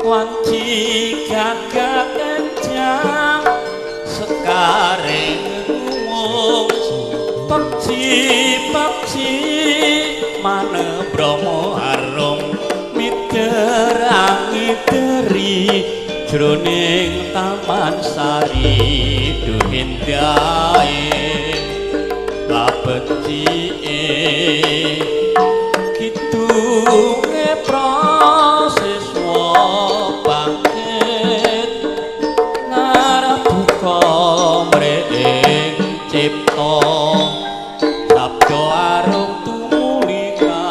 wanci gagak kencang sekaring ngomong pepsi mana bromo harum miterangi teri jroning taman sari duhindae babecike kidunge proses bangkit ngarep buka mreng cipta sabda arum tumulika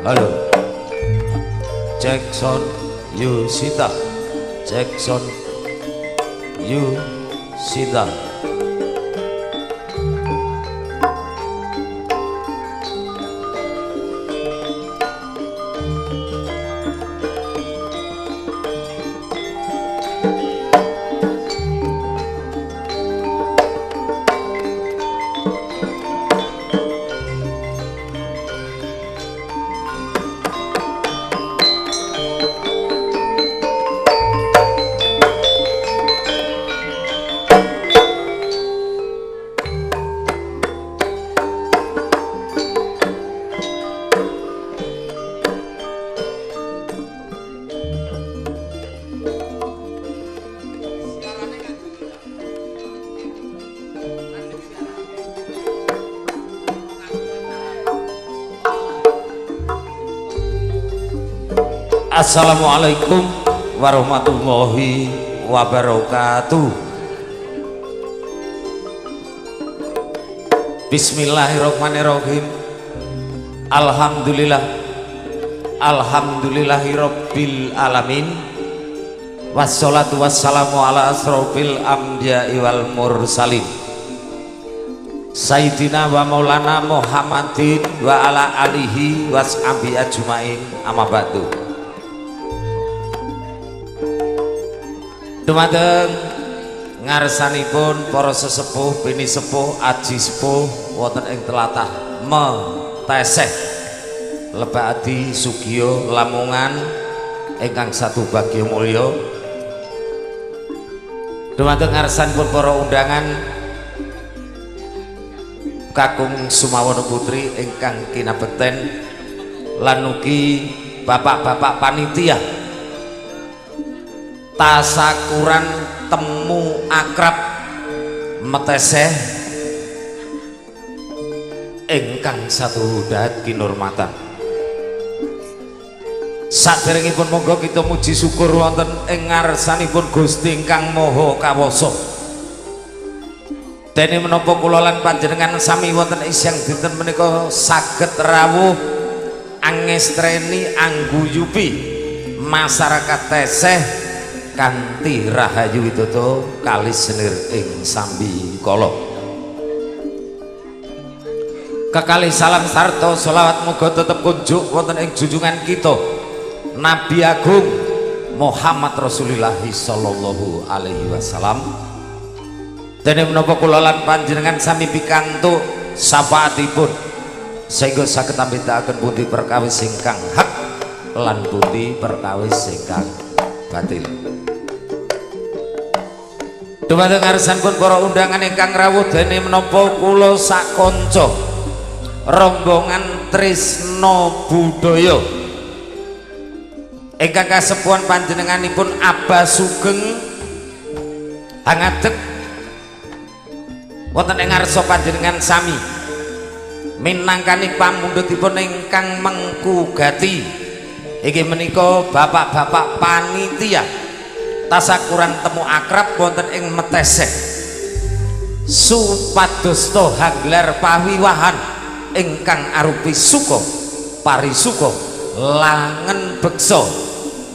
Halo Jackson Yusita Jackson Yusita Assalamualaikum warahmatullahi wabarakatuh. Bismillahirrahmanirrahim. Alhamdulillahirabbil alamin. Wassalatu wassalamu ala asrofil anbiya'i wal mursalin Sayyidina wa maulana Muhammadin wa ala alihi washabi ajmain amma ba'du. Dumateng ngarsanipun para sesepuh, bini sepuh, aji sepuh wonten ing tlatah Meteseh Lebadi Sugiyo Lamongan ingkang satu bagya mulya. Dumateng ngarsanipun para undangan kakung Sumawana Putri ingkang kinabekten lan ugi bapak-bapak panitia tasakuran temu akrab Meteseh ingkang satu dahat kinurmatan. Saderengipun monggo kita muji syukur wonten ing ngarsanipun Gusti ingkang Maha Kawasa. Dene menapa kula lan panjenengan sami wonten isang dinten menika saged rawuh angestreni angguyupi masyarakat Teseh kanthi rahayu widodo kalis senir ing sambi kala. Kekalih salam sarta selawat muga tetep kunjuk wonten ing junjungan kita Nabi Agung Muhammad Rasulullah sallallahu alaihi wasallam. Dene menapa kula lan panjenengan sami pikantuk syafaatipun sehingga saged ambetaken pundi perkawis ingkang hak lan pundi perkawis ingkang batil. Dumateng ngarsanipun para undangan ingkang rawuh dene menapa kula sak kanca rombongan Trisno Budaya ingkang kasepuhan panjenenganipun Abah Sugeng hangadeg wonten ing ngarsa panjenengan sami minangkani pamundhutipun ingkang mengkugati inggih menika bapak-bapak panitia tasakuran temu akrab wonten ing Meteseh supados haglar pawiwahan ingkang arupi suka parisuka langen beksa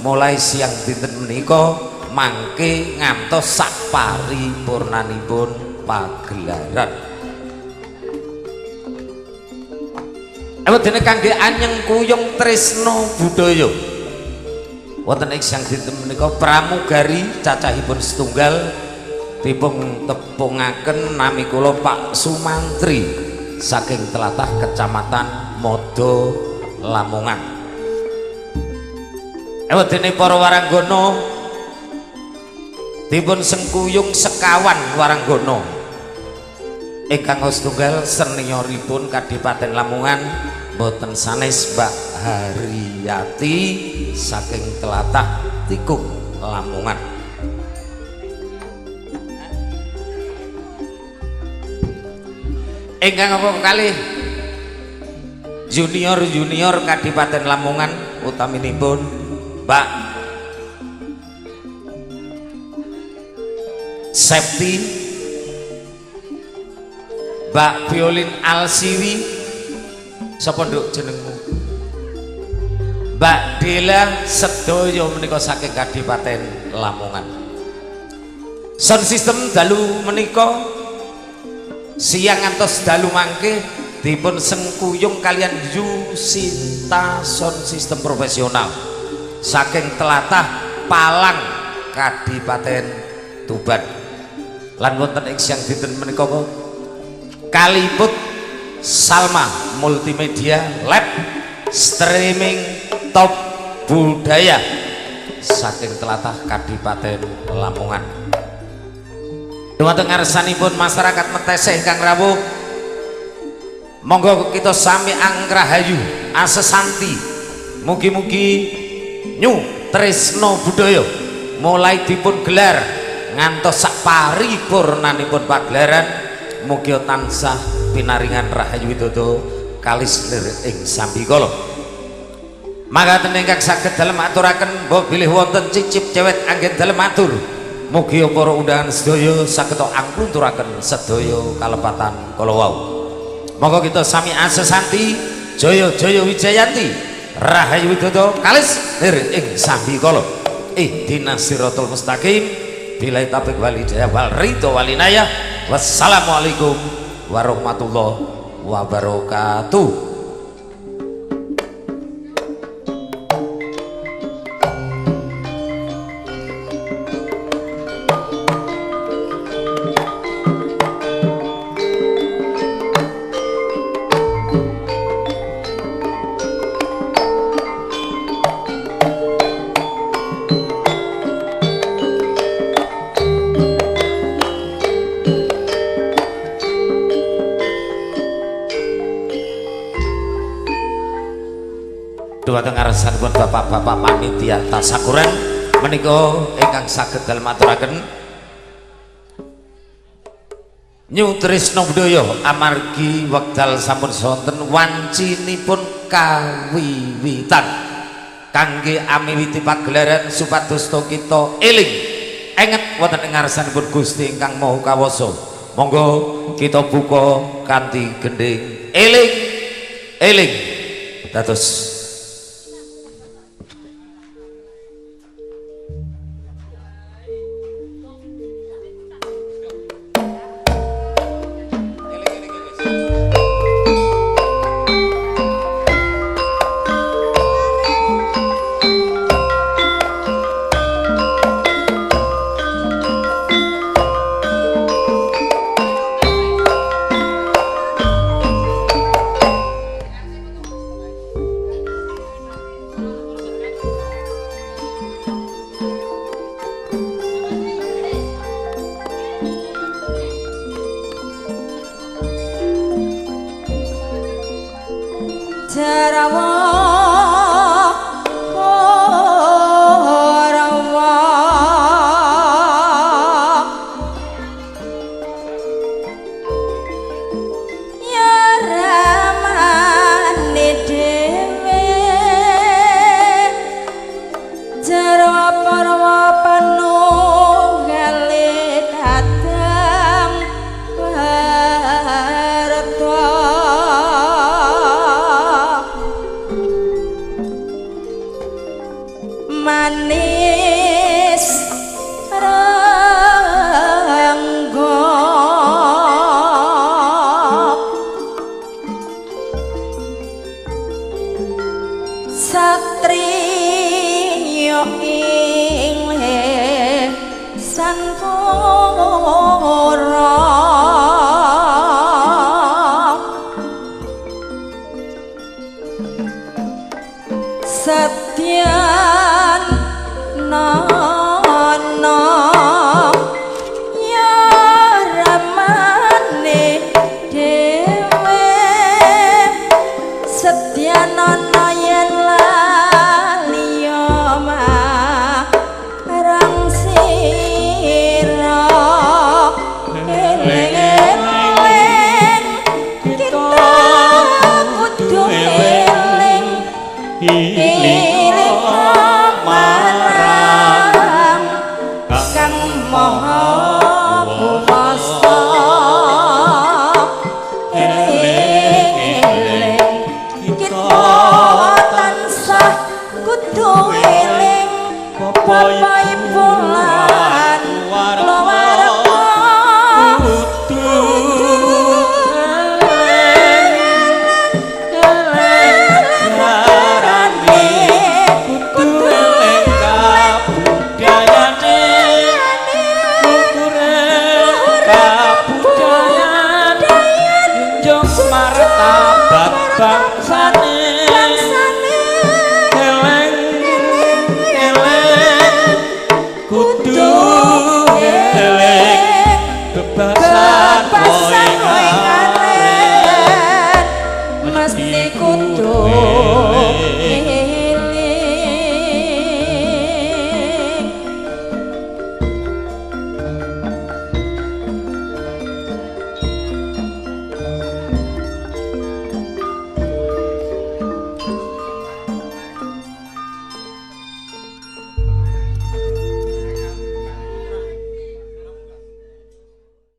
mulai siang dinten menika mangke ngantos sak paripurnanipun pagelaran. Dene kangge anyeng kuyung tresna budaya wonten ing sang dinten menika pramugari cacahipun setunggal dipun tepungaken nami kula Pak Sumantri saking tlatah Kecamatan Modo Lamongan. Dene para waranggana dipun sengkuyung sekawan waranggana ingkang setunggal senioripun Kadipaten Lamongan boten sanes Mbak Hariyati saking tlatah Tikung Lamongan. Ingkang apa kalih junior Kadipaten Lamongan utaminipun Mbak Septi, Mbak Violin Alsiwi, sapa nduk jenengmu? Mbak Dela sedaya menika saking Kadipaten Lamongan. Sound system dalu menika siang ngantos dalu mangke dipun sengkuyung kalian Yusinta Sound System profesional saking tlatah Palang Kadipaten Tuban. Lan wonten ing siang dinten menika kaliput Salma Multimedia Lab streaming top budaya saking tlatah Kadipaten Lamongan. Dumateng ngarsanipun masyarakat Meteseh ingkang rawuh, monggo kita sami anggrahayu asesanti mugi-mugi nyu tresna budaya mulai dipun gelar ngantos sak paripurnanipun pagelaran mugi tansah pinaringan rahayu widodo kalis lir ing sambikala. Mangkaten ingkang saged dalem aturaken mbok bilih wonten cicip cewek anggen dalem atur mugi para undangan sedaya saged angklungturaken sedaya kalepatan kala wau. Monggo kita sami asesanti jaya-jaya wijayanti rahayu widodo kalis lir ing sambikala. Ihdinas siratal mustaqim billahi taufiq wal hidayah wal ridho wal inayah. Wassalamualaikum warahmatullahi wabarakatuh. Dumateng ngarsanipun bapak-bapak panitia tasakuran menika ingkang saged dalem aturaken nyu tresna budaya amargi wekdal sampun sonten wancinipun kawiwitan kangge amiwiti pagelaran supados kita eling enget wonten ing ngarsanipun Gusti ingkang Maha Kawasa. Monggo kita buka kanthi gending eling dados Nusantara Setyan nana ya ramane dewe setyan nana yen laliya marang sira eling-eling kita kudu eling iling marang Kang Maha